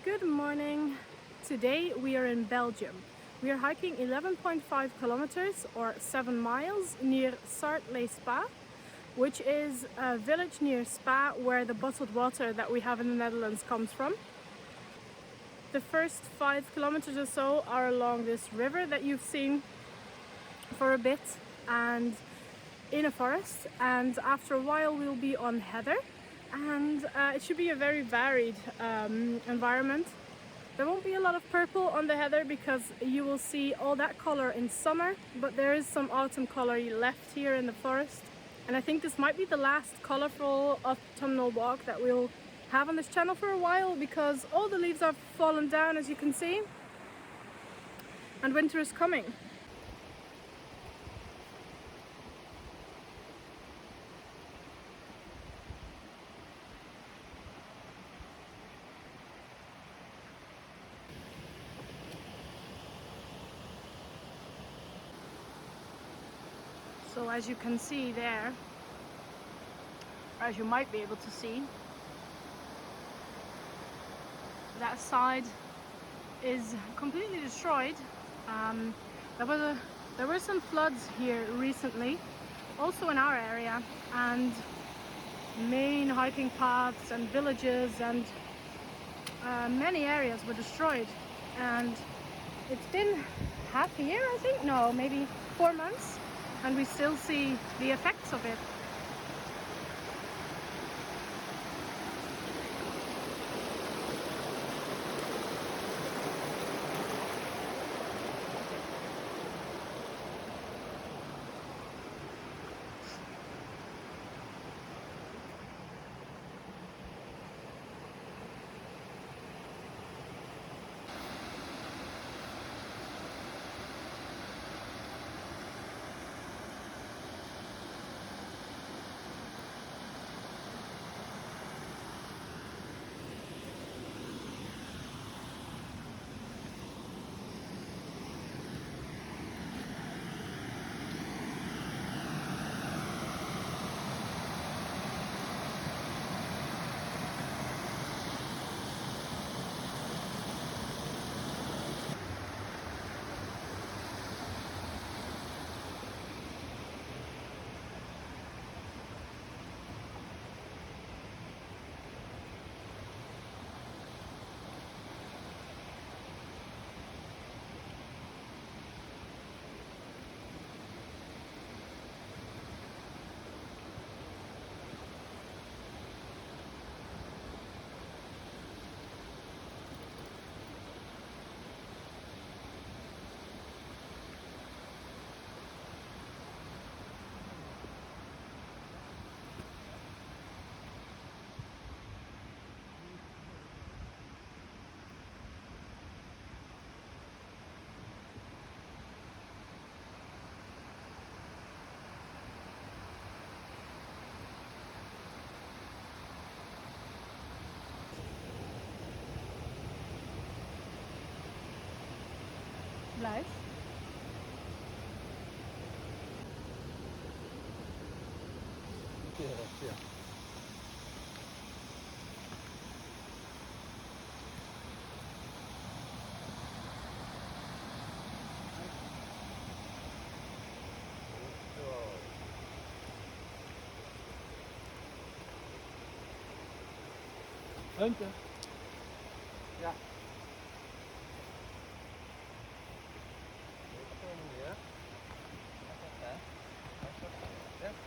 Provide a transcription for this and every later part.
Good morning. Today we are in Belgium. We are hiking 11.5 kilometers or 7 miles near Sart, which is a village near Spa where the bottled water that we have in the Netherlands comes from. The first 5 kilometers or so are along this river that you've seen for a bit and in a forest, and after a while we'll be on heather, and it should be a very varied environment. There won't be a lot of purple on the heather because you will see all that color in summer, but there is some autumn color left here in the forest, and I think this might be the last colorful autumnal walk that we'll have on this channel for a while, because all the leaves have fallen down, as you can see, and winter is coming. So as you can see there, as you might be able to see, that side is completely destroyed. There were some floods here recently, also in our area, and main hiking paths and villages and many areas were destroyed. And it's been half a year, I think, no, maybe 4 months, and we still see the effects of it. blijft. Ja. Hunten. Ja. Ja. Ja.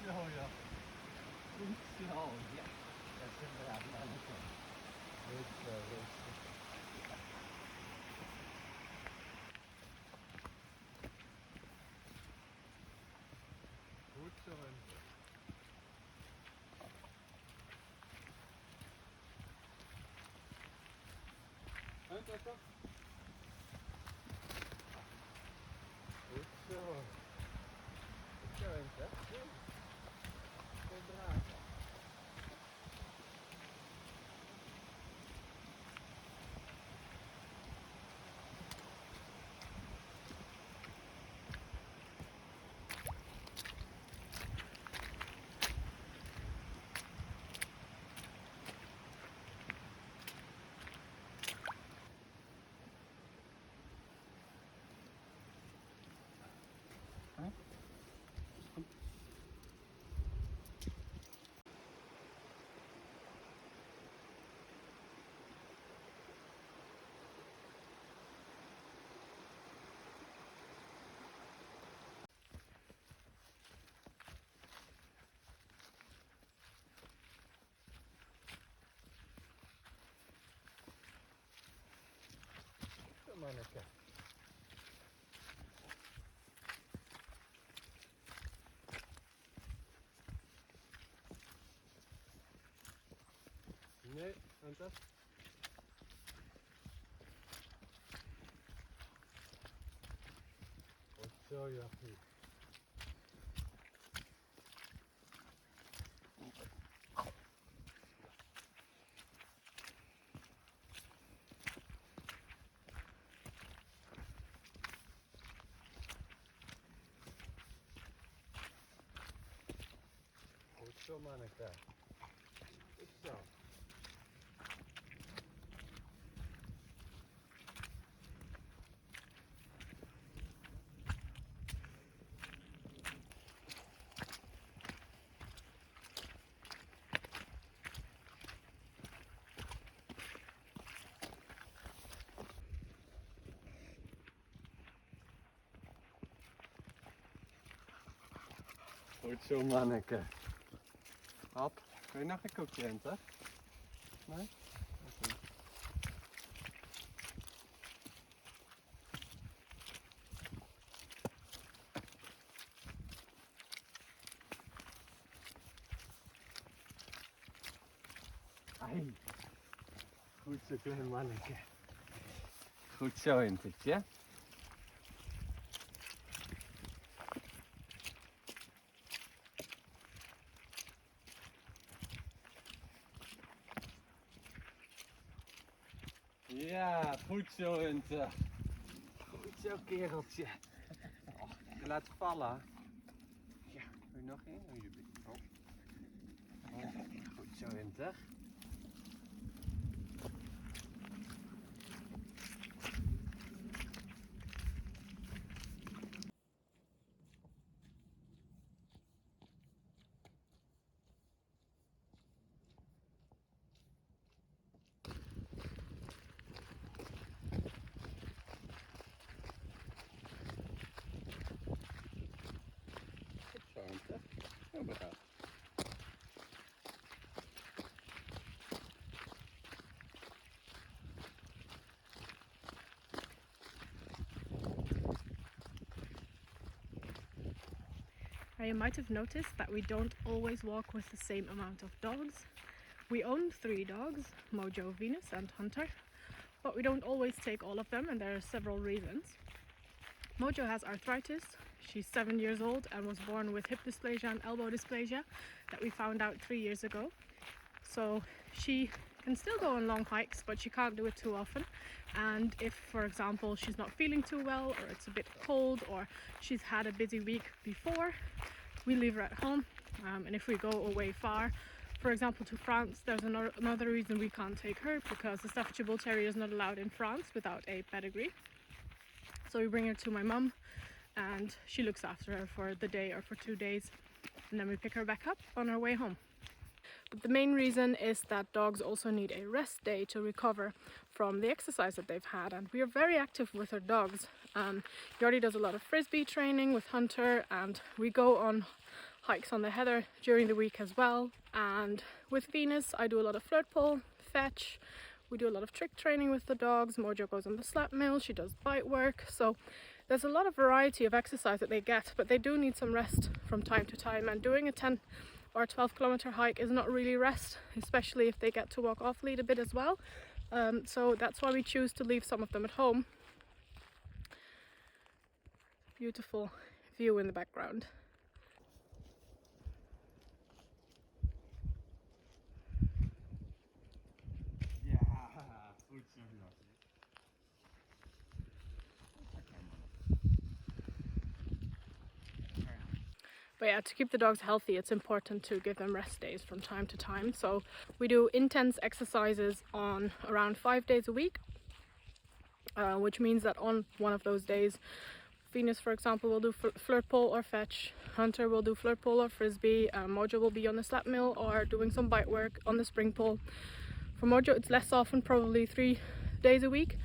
Zo ja. Goed zo, ja. Dat is inderdaad manneke. Rustig, rustig. Goed zo. En dat toch? Goed zo. Goed zo, hè? Goed draaien. Manneke. Nee, en dat? Goed zo, Jappie. Goed zo, manneke. Goed zo. Goed zo, manneke. Hop, kun je nog een koekje in, hè? Nee? Oké. Ai. Goed zo, klein manneke. Goed zo, Hintertje. Ja, goed zo, Hunter. Goed zo, kereltje. Oh, je laat vallen. Ja, wil je nog één? Oh, je bent. Oh. Oh, goed zo, Hunter. Goed zo, Hunter. Zo maar dat. Now you might have noticed that we don't always walk with the same amount of dogs. We own 3 dogs, Mojo, Venus and Hunter, but we don't always take all of them, and there are several reasons. Mojo has arthritis. She's 7 years old and was born with hip dysplasia and elbow dysplasia that we found out 3 years ago. So she can still go on long hikes, but she can't do it too often. And if, for example, she's not feeling too well, or it's a bit cold, or she's had a busy week before, we leave her at home. And if we go away far, for example to France, there's another reason we can't take her, because the Staffordshire Bull Terrier is not allowed in France without a pedigree. So we bring her to my mum and she looks after her for the day or for 2 days, and then we pick her back up on our way home. But the main reason is that dogs also need a rest day to recover from the exercise that they've had, and we are very active with our dogs. Jordi does a lot of frisbee training with Hunter, and we go on hikes on the heather during the week as well. And with Venus I do a lot of flirt pull, fetch. We do a lot of trick training with the dogs. Mojo goes on the slap mill, she does bite work. So there's a lot of variety of exercise that they get, but they do need some rest from time to time. And doing a 10 or 12 kilometer hike is not really rest, especially if they get to walk off lead a bit as well. So that's why we choose to leave some of them at home. Beautiful view in the background. Ja, goed zo, Lassie. But yeah, to keep the dogs healthy, it's important to give them rest days from time to time. So we do intense exercises on around 5 days a week, which means that on one of those days, Venus, for example, will do flirt pole or fetch. Hunter will do flirt pole or frisbee. Mojo will be on the slap mill or doing some bite work on the spring pole. For Mojo, it's less often, probably 3 days a week.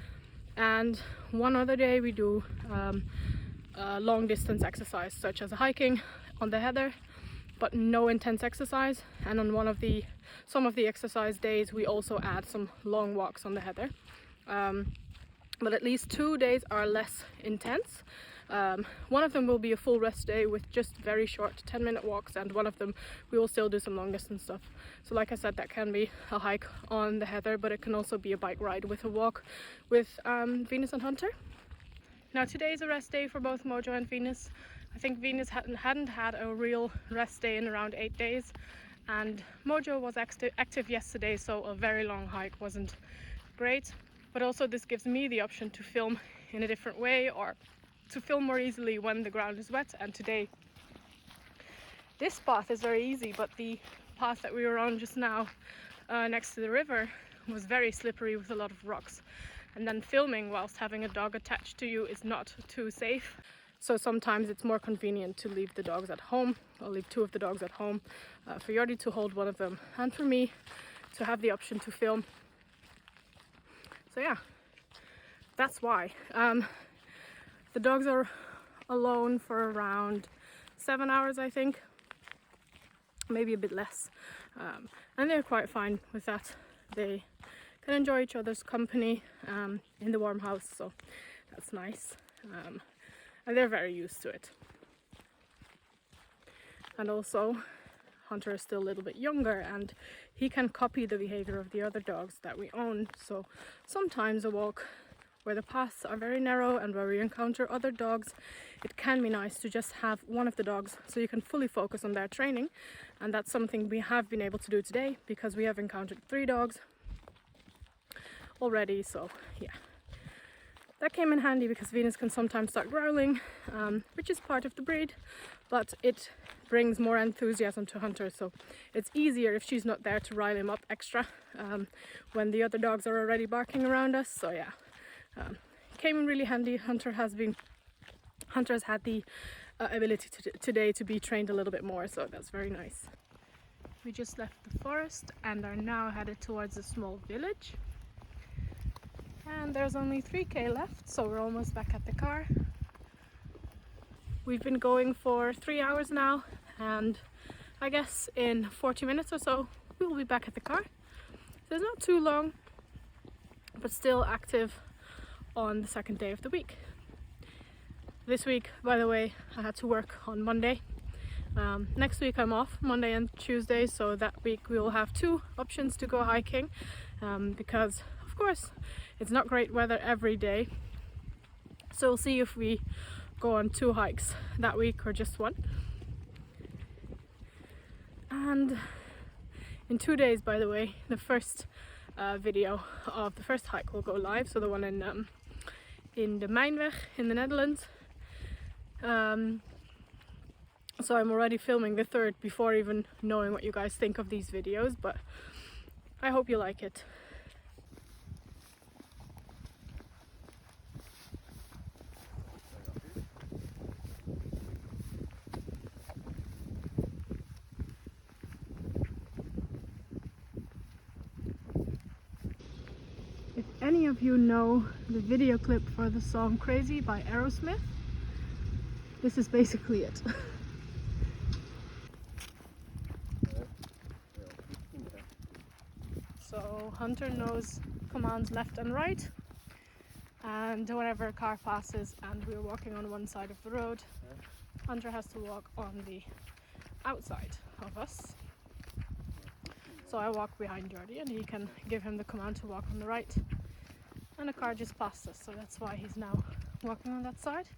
And one other day we do long distance exercise, such as hiking on the heather, but no intense exercise. And on some of the exercise days we also add some long walks on the heather. But at least 2 days are less intense. One of them will be a full rest day with just very short 10-minute walks, and one of them we will still do some long distance stuff. So like I said, that can be a hike on the heather, but it can also be a bike ride with a walk with Venus and Hunter. Now today is a rest day for both Mojo and Venus. I think Venus hadn't had a real rest day in around 8 days, and Mojo was active yesterday, so a very long hike wasn't great. But also this gives me the option to film in a different way, or to film more easily when the ground is wet. And today this path is very easy, but the path that we were on just now next to the river was very slippery with a lot of rocks. And then filming whilst having a dog attached to you is not too safe. So sometimes it's more convenient to leave the dogs at home. I'll leave 2 of the dogs at home, for Jordi to hold one of them, and for me to have the option to film. So yeah, that's why. The dogs are alone for around 7 hours, I think, maybe a bit less, and they're quite fine with that. They can enjoy each other's company in the warm house, so that's nice, and they're very used to it. And also Hunter is still a little bit younger, and he can copy the behavior of the other dogs that we own. So sometimes a walk where the paths are very narrow and where we encounter other dogs, it can be nice to just have one of the dogs so you can fully focus on their training. And that's something we have been able to do today, because we have encountered 3 dogs. already, so yeah. That came in handy because Venus can sometimes start growling, which is part of the breed, but it brings more enthusiasm to Hunter, so it's easier if she's not there to rile him up extra when the other dogs are already barking around us. So yeah, came in really handy. Hunter has had the ability today to be trained a little bit more, so that's very nice. We just left the forest and are now headed towards a small village. And there's only 3k left, so we're almost back at the car. We've been going for 3 hours now, and I guess in 40 minutes or so we will be back at the car. So it's not too long, but still active on the second day of the week. This week, by the way, I had to work on Monday. Next week I'm off, Monday and Tuesday, so that week we will have 2 options to go hiking, because of course it's not great weather every day. So we'll see if we go on 2 hikes that week or just 1. And in 2 days, by the way, the first video of the first hike will go live, so the one in the Mijnweg in the Netherlands. So I'm already filming the 3rd before even knowing what you guys think of these videos, but I hope you like it. If any of you know the video clip for the song Crazy by Aerosmith, this is basically it. So Hunter knows commands left and right, and whenever a car passes and we're walking on one side of the road, Hunter has to walk on the outside of us. So I walk behind Jordi and he can give him the command to walk on the right, and a car just passed us, so that's why he's now walking on that side.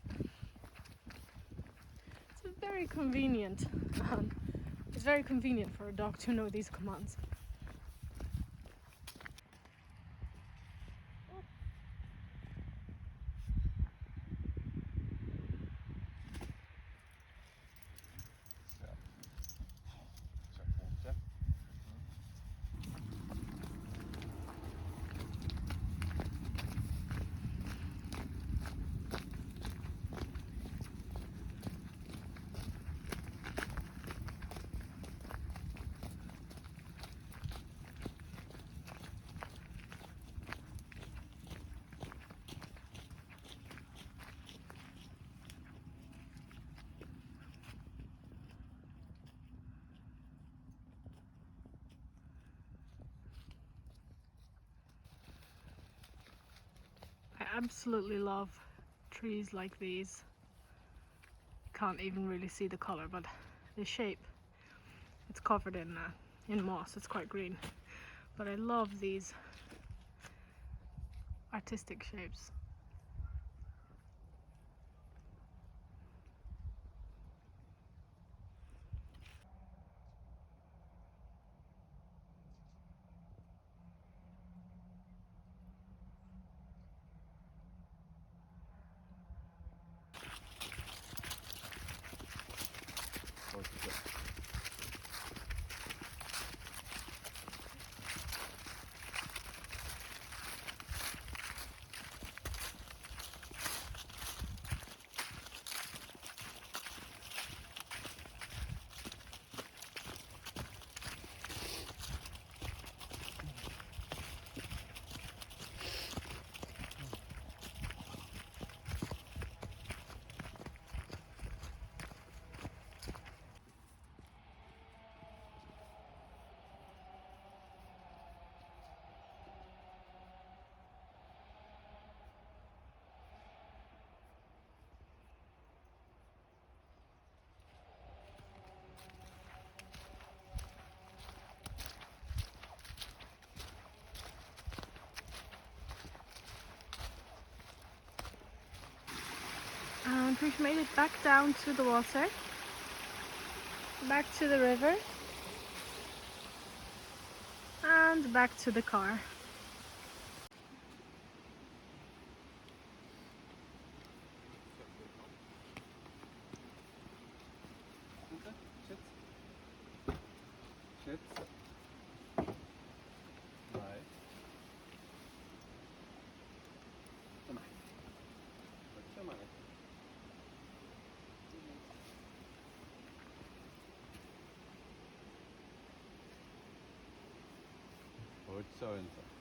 It's very convenient. It's very convenient for a dog to know these commands. I absolutely love trees like these. Can't even really see the color, but the shape, it's covered in moss. It's quite green, but I love these artistic shapes. And we've made it back down to the water, back to the river, and back to the car. zo.